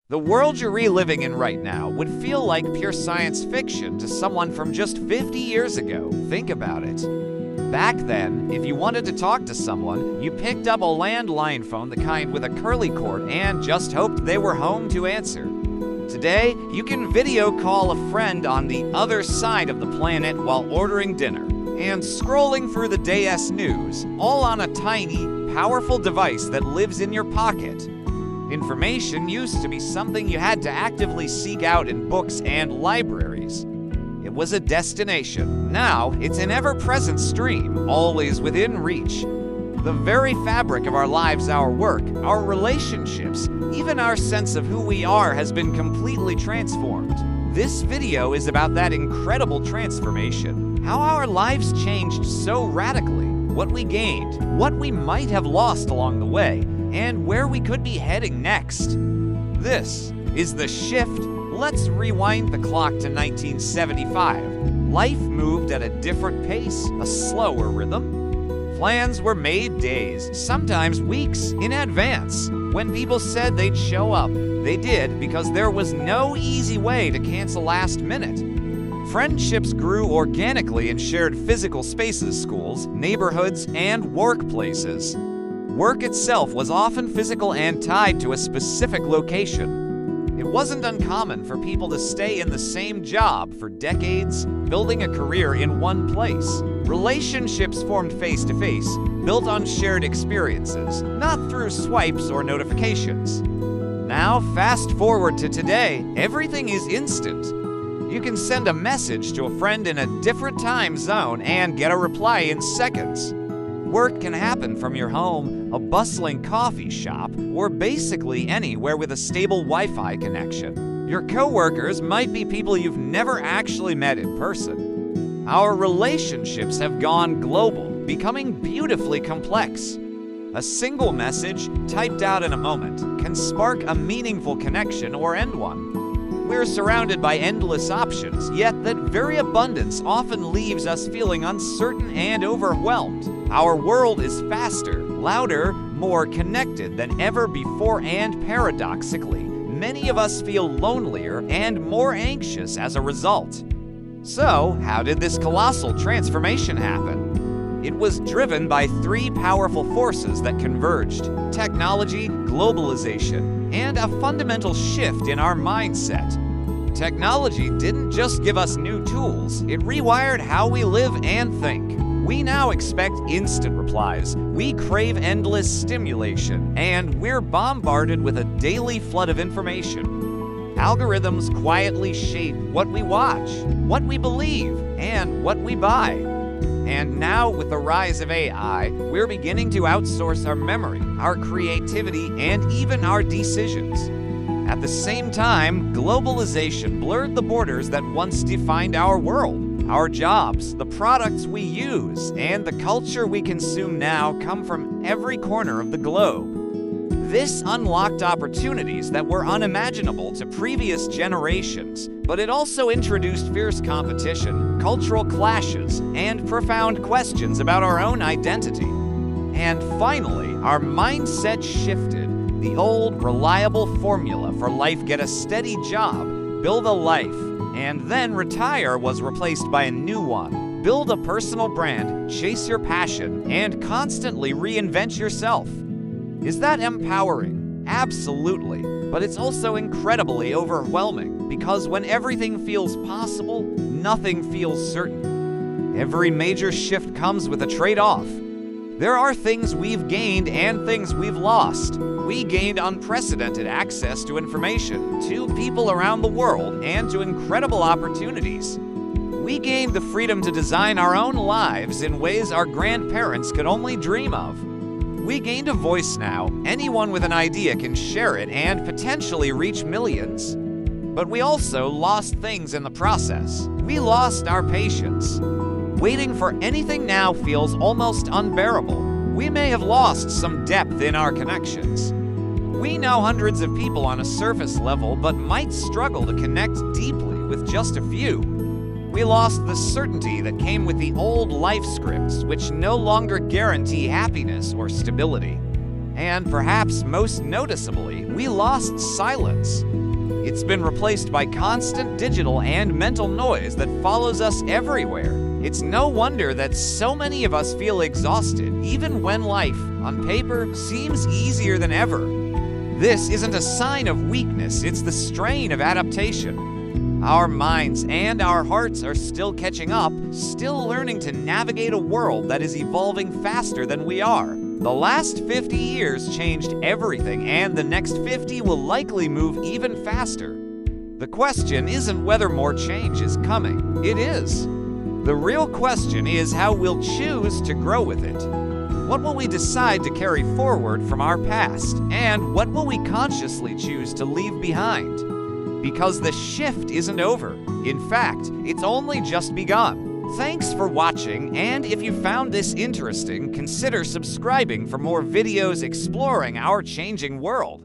The world you're reliving in right now would feel like pure science fiction to someone from just 50 years ago. Think about it. Back then, if you wanted to talk to someone, you picked up a landline phone, the kind with a curly cord, and just hoped they were home to answer. Today, you can video call a friend on the other side of the planet while ordering dinner and scrolling through the day's news, all on a tiny, powerful device that lives in your pocket. Information used to be something you had to actively seek out in books and libraries. It was a destination. Now, it's an ever-present stream, always within reach. The very fabric of our lives, our work, our relationships, even our sense of who we are has been completely transformed. This video is about that incredible transformation, how our lives changed so radically, what we gained, what we might have lost along the way, and where we could be heading next. This is The Shift. Let's rewind the clock to 1975. Life moved at a different pace, a slower rhythm. Plans were made days, sometimes weeks, in advance. When people said they'd show up, they did, because there was no easy way to cancel last minute. Friendships grew organically in shared physical spaces, schools, neighborhoods, and workplaces. Work itself was often physical and tied to a specific location. It wasn't uncommon for people to stay in the same job for decades, building a career in one place. Relationships formed face-to-face, built on shared experiences, not through swipes or notifications. Now, fast forward to today, everything is instant. You can send a message to a friend in a different time zone and get a reply in seconds. Work can happen from your home, a bustling coffee shop, or basically anywhere with a stable Wi-Fi connection. Your coworkers might be people you've never actually met in person. Our relationships have gone global, becoming beautifully complex. A single message, typed out in a moment, can spark a meaningful connection or end one. We're surrounded by endless options, yet that very abundance often leaves us feeling uncertain and overwhelmed. Our world is faster, louder, more connected than ever before, and paradoxically, many of us feel lonelier and more anxious as a result. So, how did this colossal transformation happen? It was driven by three powerful forces that converged: technology, globalization, and a fundamental shift in our mindset. Technology didn't just give us new tools, it rewired how we live and think. We now expect instant replies, we crave endless stimulation, and we're bombarded with a daily flood of information. Algorithms quietly shape what we watch, what we believe, and what we buy. And now, with the rise of AI, we're beginning to outsource our memory, our creativity, and even our decisions. At the same time, globalization blurred the borders that once defined our world. Our jobs, the products we use, and the culture we consume now come from every corner of the globe. This unlocked opportunities that were unimaginable to previous generations, but it also introduced fierce competition, cultural clashes, and profound questions about our own identity. And finally, our mindset shifted. The old, reliable formula for life: get a steady job, build a life, and then retire was replaced by a new one. Build a personal brand, chase your passion, and constantly reinvent yourself. Is that empowering? Absolutely. But it's also incredibly overwhelming, because when everything feels possible, nothing feels certain. Every major shift comes with a trade-off. There are things we've gained and things we've lost. We gained unprecedented access to information, to people around the world, and to incredible opportunities. We gained the freedom to design our own lives in ways our grandparents could only dream of. We gained a voice now. Anyone with an idea can share it and potentially reach millions. But we also lost things in the process. We lost our patience. Waiting for anything now feels almost unbearable. We may have lost some depth in our connections. We know hundreds of people on a surface level, but might struggle to connect deeply with just a few. We lost the certainty that came with the old life scripts, which no longer guarantee happiness or stability. And perhaps most noticeably, we lost silence. It's been replaced by constant digital and mental noise that follows us everywhere. It's no wonder that so many of us feel exhausted, even when life, on paper, seems easier than ever. This isn't a sign of weakness, it's the strain of adaptation. Our minds and our hearts are still catching up, still learning to navigate a world that is evolving faster than we are. The last 50 years changed everything, and the next 50 will likely move even faster. The question isn't whether more change is coming, it is. The real question is how we'll choose to grow with it. What will we decide to carry forward from our past, and what will we consciously choose to leave behind? Because the shift isn't over. In fact, it's only just begun. Thanks for watching, and if you found this interesting, consider subscribing for more videos exploring our changing world.